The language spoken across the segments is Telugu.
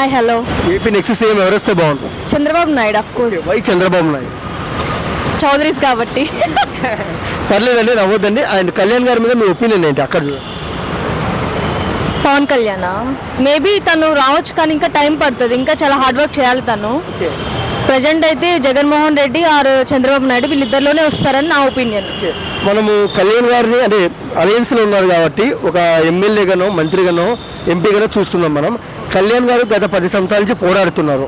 Hi hello. AP next CM ఎవరు వస్తే బాగుంటుంది? Chandrababu Naidu of course. Why Chandrababu Naidu? Chowdarys కాబట్టి. పర్లేదండి, నవ్వద్దండి. అండ్ కళ్యాణ్ గారి మీద మీ ఒపీనియన్ ఏంటి? అక్కడ పవన్ కళ్యాణ్ మేబీ తను రావచ్చు కానీ ఇంకా టైం పడుతుంది, ఇంకా చాలా హార్డ్ వర్క్ చేయాలి తను. ప్రజెంట్ అయితే జగన్మోహన్ రెడ్డి ఆర్ చంద్రబాబు నాయుడు వీళ్ళిద్దరిలోనే వస్తారని నా ఒపీనియన్. మనము కళ్యాణ్ గారిని అంటే అలయన్స్లో ఉన్నారు కాబట్టి ఒక ఎమ్మెల్యేగానో మంత్రిగానో ఎంపీగానో చూస్తున్నాం మనం. కళ్యాణ్ గారు గత 10 సంవత్సరాల నుంచి పోరాడుతున్నారు.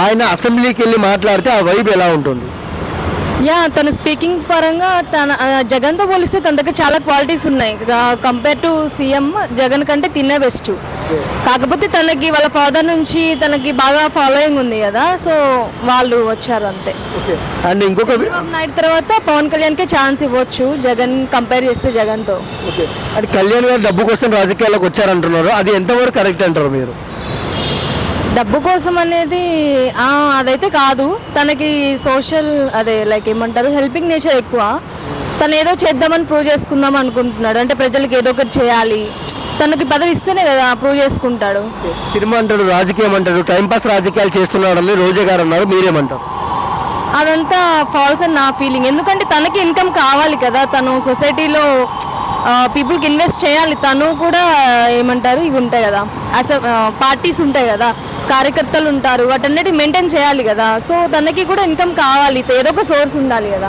ఆయన అసెంబ్లీకి వెళ్ళి మాట్లాడితే ఆ వైబ్ ఎలా ఉంటుంది? తన స్పీకింగ్ పరంగా తన జగన్తో పోలిస్తే తన దగ్గర చాలా క్వాలిటీస్ ఉన్నాయి. కంపేర్ టు సీఎం జగన్ కంటే తినే బెస్ట్. కాకపోతే తనకి వాళ్ళ ఫాదర్ నుంచి తనకి బాగా ఫాలోయింగ్ ఉంది కదా, సో వాళ్ళు వచ్చారు అంతే. అండ్ ఇంకొక చంద్రబాబు నాయుడు తర్వాత పవన్ కళ్యాణ్కే ఛాన్స్ ఇవ్వచ్చు జగన్ కంపేర్ చేస్తే జగన్తో. అంటే కళ్యాణ్ గారు డబ్బు కోసం రాజకీయాల్లోకి వచ్చారంటున్నారు, అది ఎంతవరకు కరెక్ట్ అంటారు మీరు? డబ్బు కోసం అనేది అదైతే కాదు. తనకి సోషల్ అదే లైక్ ఏమంటారు హెల్పింగ్ నేచర్ ఎక్కువ. తను ఏదో చేద్దామని ప్రూవ్ చేసుకుందాం అనుకుంటున్నాడు. అంటే ప్రజలకు ఏదో ఒకటి చేయాలి, తనకి పదవి ఇస్తేనే కదా ప్రూవ్ చేసుకుంటాడు. సినిమా అంటాడు, రాజకీయం అంటాడు, టైంపాస్ రాజకీయాలు చేస్తున్నాడని రోజా గారు అన్నారు, మీరేమంటారు? అదంతా ఫాల్స్ అని నా ఫీలింగ్. ఎందుకంటే తనకి ఇన్కమ్ కావాలి కదా, తను సొసైటీలో పీపుల్కి ఇన్వెస్ట్ చేయాలి. తను కూడా ఏమంటారు ఇవి ఉంటాయి కదా, పార్టీస్ ఉంటాయి కదా, కార్యకర్తలు ఉంటారు, వాటన్నిటి మెయింటైన్ చేయాలి కదా. సో తనకి కూడా ఇన్కమ్ కావాలి, ఏదో ఒక సోర్స్ ఉండాలి కదా.